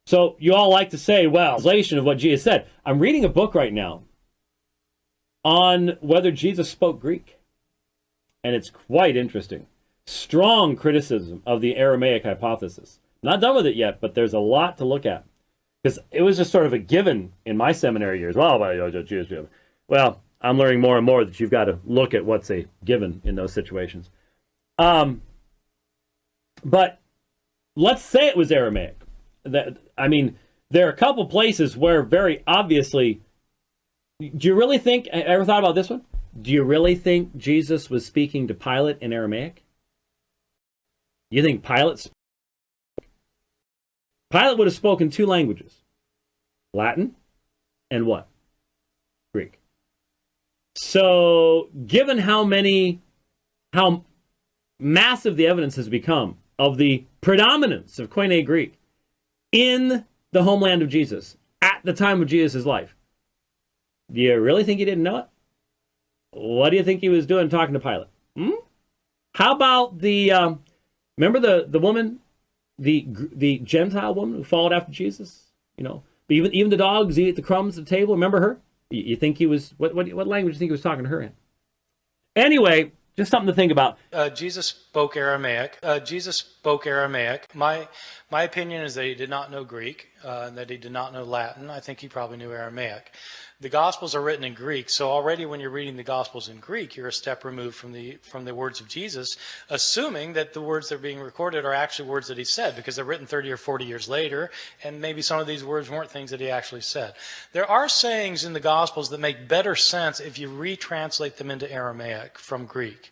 So you all like to say, well, translation of what Jesus said. I'm reading a book right now on whether Jesus spoke Greek. And it's quite interesting. Strong criticism of the Aramaic hypothesis. Not done with it yet, but there's a lot to look at. Because it was just sort of a given in my seminary years. Well, I'm learning more and more that you've got to look at what's a given in those situations. But let's say it was Aramaic. There are a couple places where very obviously, do you really think, ever thought about this one? Do you really think Jesus was speaking to Pilate in Aramaic? You think Pilate would have spoken two languages, Latin and what? Greek. So, given how massive the evidence has become of the predominance of Koine Greek in the homeland of Jesus at the time of Jesus' life, do you really think he didn't know it? What do you think he was doing talking to Pilate? How about remember the woman, the Gentile woman who followed after Jesus? Even the dogs eat the crumbs at the table. Remember her? You think he was, what language do you think he was talking to her in? Anyway, just something to think about. Jesus spoke Aramaic. My opinion is that he did not know Greek, that he did not know Latin. I think he probably knew Aramaic. The Gospels are written in Greek, so already when you're reading the Gospels in Greek, you're a step removed from the words of Jesus, assuming that the words that are being recorded are actually words that he said, because they're written 30 or 40 years later, and maybe some of these words weren't things that he actually said. There are sayings in the Gospels that make better sense if you retranslate them into Aramaic from Greek.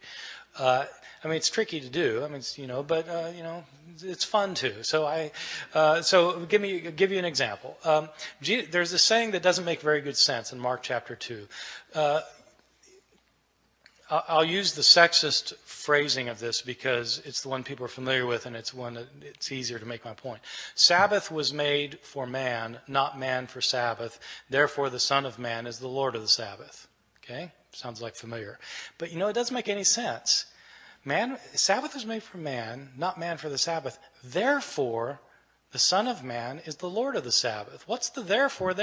It's tricky to do. It's fun too. So give you an example. There's a saying that doesn't make very good sense in Mark chapter 2. I'll use the sexist phrasing of this because it's the one people are familiar with, and it's one that it's easier to make my point. Sabbath was made for man, not man for Sabbath. Therefore, the Son of Man is the Lord of the Sabbath. Okay? Sounds like familiar. But it doesn't make any sense. Sabbath was made for man, not man for the Sabbath. Therefore, the Son of Man is the Lord of the Sabbath. What's the therefore?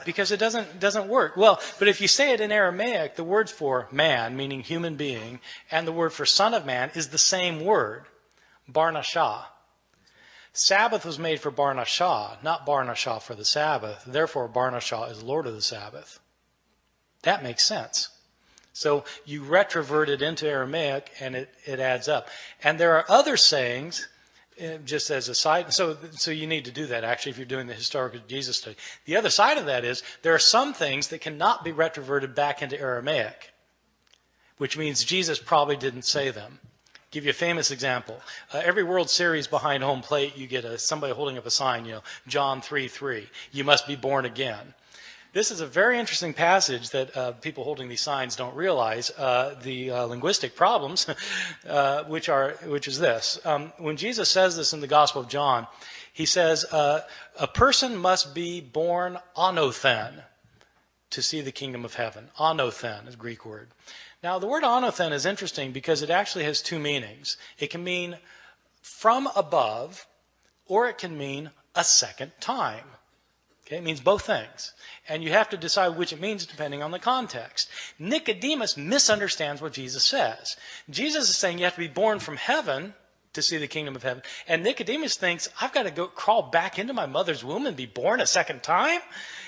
Because it doesn't work. Well, but if you say it in Aramaic, the word for man, meaning human being, and the word for Son of Man is the same word, Barnashah. Sabbath was made for Barnashah, not Barnashah for the Sabbath. Therefore, Barnashah is Lord of the Sabbath. That makes sense. So you retrovert it into Aramaic, and it adds up. And there are other sayings, just as a side, so you need to do that, actually, if you're doing the historical Jesus study. The other side of that is, there are some things that cannot be retroverted back into Aramaic, which means Jesus probably didn't say them. Give you a famous example. Every World Series behind home plate, you get somebody holding up a sign, John 3:3. You must be born again. This is a very interesting passage that people holding these signs don't realize the linguistic problems, which is this. When Jesus says this in the Gospel of John, he says, a person must be born anothen to see the kingdom of heaven. Anothen is a Greek word. Now, the word anothen is interesting because it actually has two meanings. It can mean from above, or it can mean a second time. Okay, it means both things. And you have to decide which it means depending on the context. Nicodemus misunderstands what Jesus says. Jesus is saying you have to be born from heaven to see the kingdom of heaven. And Nicodemus thinks, I've got to go crawl back into my mother's womb and be born a second time?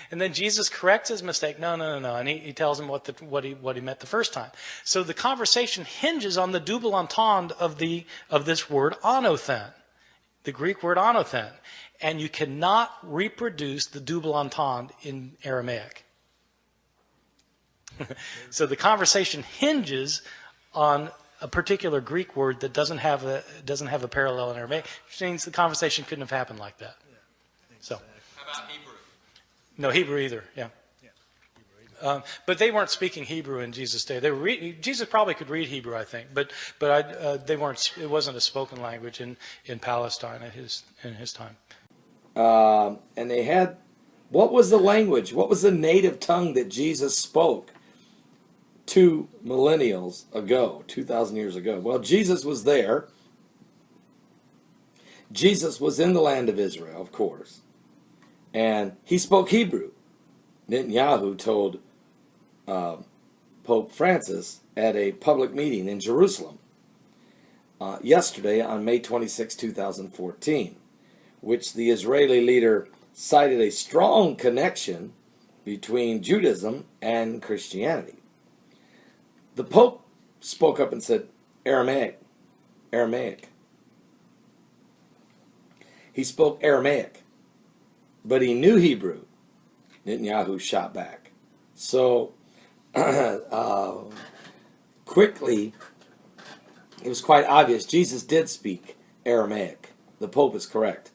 And then Jesus corrects his mistake. No. And he tells him what he meant the first time. So the conversation hinges on the double entendre of this word anothen, the Greek word anothen. And you cannot reproduce the double entendre in Aramaic. So the conversation hinges on a particular Greek word that doesn't have a parallel in Aramaic, which means the conversation couldn't have happened like that. So, how about Hebrew? No Hebrew either. Yeah. But they weren't speaking Hebrew in Jesus' day. Jesus probably could read Hebrew, I think, but they weren't. It wasn't a spoken language in Palestine in his time. And they had, what was the language? What was the native tongue that Jesus spoke 2 millennials ago, 2,000 years ago? Well, Jesus was there, Jesus was in the land of Israel, of course, and he spoke Hebrew. Netanyahu told Pope Francis at a public meeting in Jerusalem yesterday on May 26, 2014, which the Israeli leader cited a strong connection between Judaism and Christianity. The Pope spoke up and said, Aramaic. He spoke Aramaic, but he knew Hebrew. Netanyahu shot back. So quickly, it was quite obvious Jesus did speak Aramaic. The Pope is correct.